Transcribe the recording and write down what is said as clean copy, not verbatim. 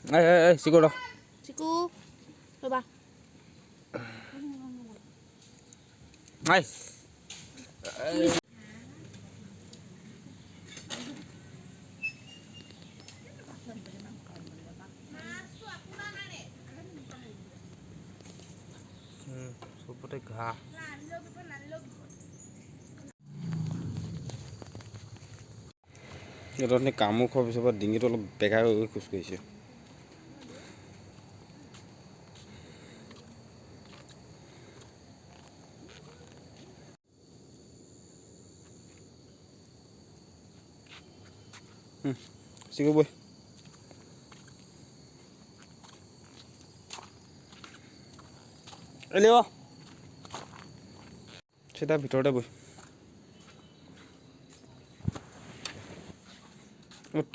চিকু ৰ চিকু ৰ'বা আই চবতে ঘাঁহ সিহঁতে কামো খোৱাৰ পিছৰ পৰা ডিঙিটো অলপ বেকা হৈ খোজকাঢ়িছে চিকু বৈ এলি অ চিধা ভিতৰতে বৈ উঠ